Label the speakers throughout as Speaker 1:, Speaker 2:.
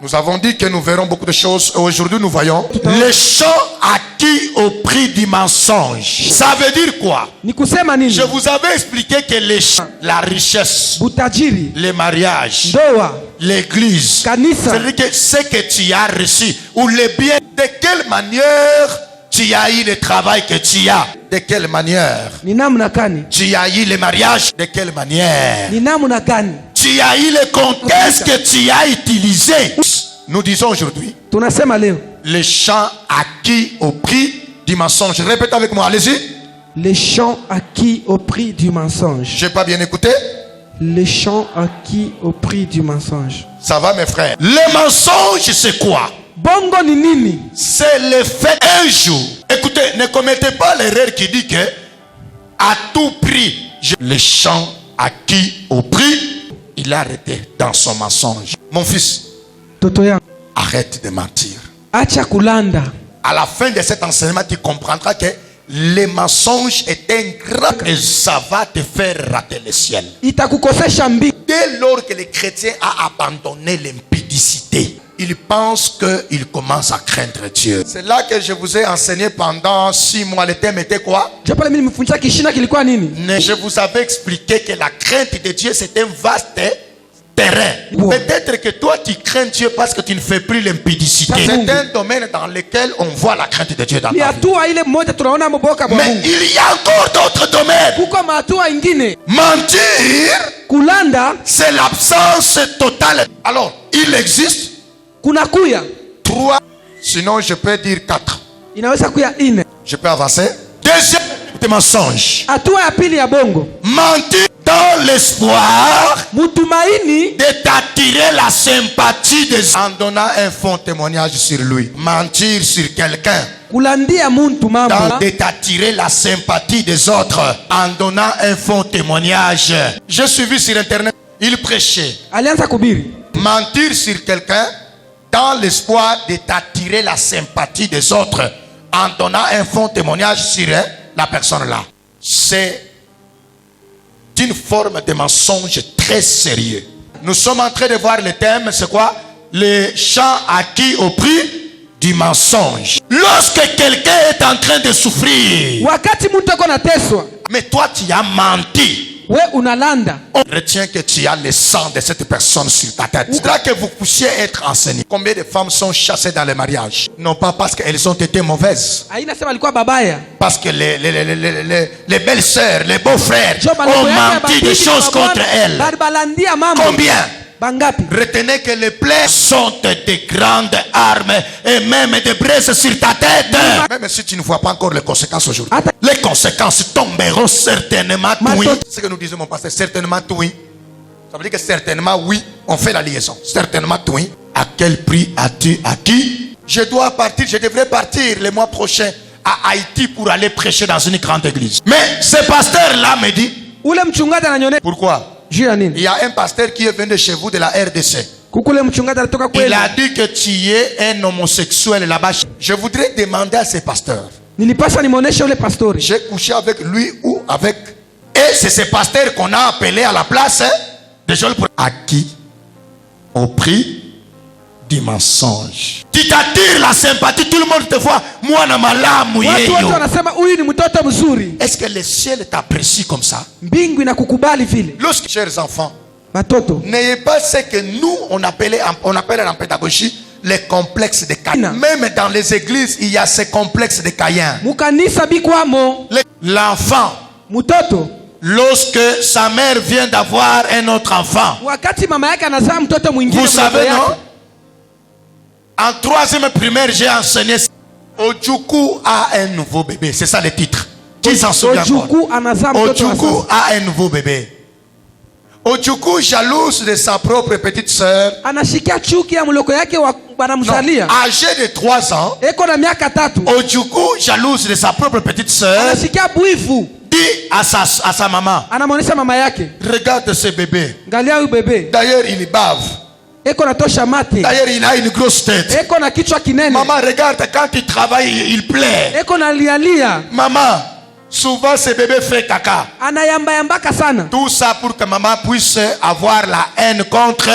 Speaker 1: Nous avons dit que nous verrons beaucoup de choses. Aujourd'hui, nous voyons les champs acquis au prix du mensonge. Ça veut dire quoi? Je vous avais expliqué que les champs, la richesse, les mariages, l'église, c'est-à-dire que ce que tu as reçu, ou les biens, de quelle manière tu as eu le travail que tu as? De quelle manière? Tu as eu le mariage? De quelle manière? Tu as eu le contexte que tu as utilisé. Nous disons aujourd'hui les champs acquis au prix du mensonge. Répète avec moi, allez-y.
Speaker 2: Les champs acquis au prix du mensonge.
Speaker 1: J'ai pas bien écouté.
Speaker 2: Les champs acquis au prix du mensonge.
Speaker 1: Ça va mes frères? Le mensonge c'est quoi?
Speaker 2: Bongo ni nini?
Speaker 1: C'est le fait un jour. Écoutez, ne commettez pas l'erreur qui dit que à tout prix, les champs acquis au prix, il a arrêté dans son mensonge. Mon fils, arrête de mentir.
Speaker 2: Acha kulanda.
Speaker 1: À la fin de cet enseignement, tu comprendras que le mensonge est un grand et ça va te faire rater le ciel. Dès lors que le chrétien a abandonné l'impudicité, il pense qu'il commence à craindre Dieu. C'est là que je vous ai enseigné pendant 6 mois. Le thème était quoi? Je vous avais expliqué que la crainte de Dieu c'est un vaste terrain. Peut-être que toi tu crains Dieu parce que tu ne fais plus l'impudicité. C'est un domaine dans lequel on voit la crainte de Dieu dans ta vie. Mais il y a encore d'autres domaines. Mentir, c'est l'absence totale. Alors, il existe 3, sinon je peux dire 4. Je peux avancer. Deuxième mensonge. Mentir dans l'espoir de t'attirer la sympathie des gens en donnant un faux témoignage sur lui. Mentir sur quelqu'un de t'attirer la sympathie des autres en donnant un faux témoignage. J'ai suivi sur internet, il prêchait. Mentir sur quelqu'un dans l'espoir de t'attirer la sympathie des autres en donnant un faux témoignage sur la personne là. C'est une forme de mensonge très sérieux. Nous sommes en train de voir le thème, c'est quoi? Les champs acquis au prix du mensonge. Lorsque quelqu'un est en train de souffrir, mais toi tu as menti, on retient que tu as le sang de cette personne sur ta tête. C'est là que vous puissiez être enseigné. Combien de femmes sont chassées dans les mariages? Non pas parce qu'elles ont été mauvaises, parce que les belles-sœurs, les beaux-frères ont menti des choses contre elles. Combien? Retenez que les plaies sont de grandes armes et même des braises sur ta tête. Même si tu ne vois pas encore les conséquences aujourd'hui, les conséquences tomberont certainement. Oui. C'est ce que nous disons mon pasteur, certainement oui. Ça veut dire que certainement oui, on fait la liaison. Certainement oui. À quel prix as-tu acquis? Je dois partir, je devrais partir le mois prochain à Haïti pour aller prêcher dans une grande église. Mais ce pasteur-là me dit, pourquoi? Il y a un pasteur qui est venu de chez vous de la RDC. Il a dit que tu es un homosexuel là-bas. Je voudrais demander à ce pasteur. J'ai couché avec lui ou avec... Et c'est ce pasteur qu'on a appelé à la place de Joël pour... Acquis au prix du mensonge. Tu t'attires la sympathie, tout le monde te voit. Moi, na malamu yeyo. Est-ce que le ciel t'apprécie comme ça? Lorsque, chers enfants, n'ayez pas ce que nous on appelle en pédagogie les complexes de Caïn. Même dans les églises, il y a ces complexes de Caïn. L'enfant, lorsque sa mère vient d'avoir un autre enfant, vous savez, non? En 3e primaire, j'ai enseigné Ojuku a un nouveau bébé. C'est ça le titre. Qui s'en souvient? Ojuku a un nouveau bébé. Ojuku, jalouse de sa propre petite sœur, âgée de 3 ans, Ojuku, jalouse de sa propre petite sœur, dit à sa maman, regarde ce bébé. D'ailleurs, il bave. D'ailleurs, il a une grosse tête. Maman, regarde, quand il travaille, il plaît. Maman, souvent ce bébé fait caca. Tout ça pour que maman puisse avoir la haine contre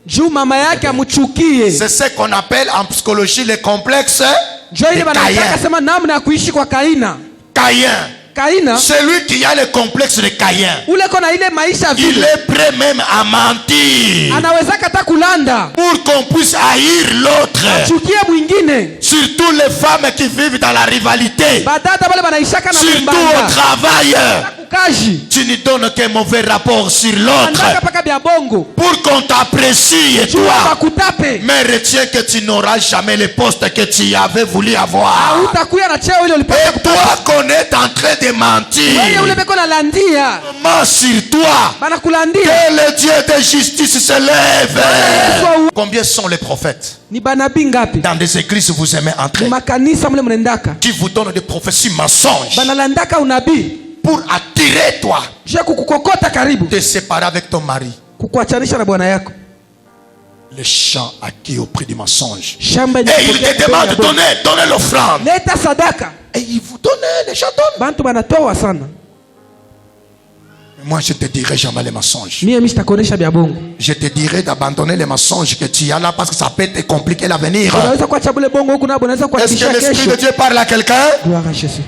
Speaker 2: juu mama yake amuchukie.
Speaker 1: C'est ce qu'on appelle en psychologie le complexe de Caïn. Caïn, celui qui a le complexe de Caïn, il est prêt même à mentir pour qu'on puisse haïr l'autre. Surtout les femmes qui vivent dans la rivalité, surtout au travail. Tu ne donnes qu'un mauvais rapport sur l'autre pour qu'on t'apprécie, toi. Mais retiens que tu n'auras jamais le poste que tu avais voulu avoir. Et toi qu'on est en train de mentir, ment sur toi, que le Dieu de justice se lève. Combien sont les prophètes dans des églises où vous aimez entrer, qui vous donnent des prophéties mensonges pour attirer toi, te séparer avec ton mari? Les gens acquis au prix du mensonge. Et il te demande de donner l'offrande. Et il vous donne, les gens donnent. Moi je te dirai jamais les mensonges. Je te dirai d'abandonner les mensonges que tu as là, parce que ça peut te compliquer l'avenir. Est-ce que l'Esprit de Dieu parle à quelqu'un?
Speaker 2: Gloire à Jésus.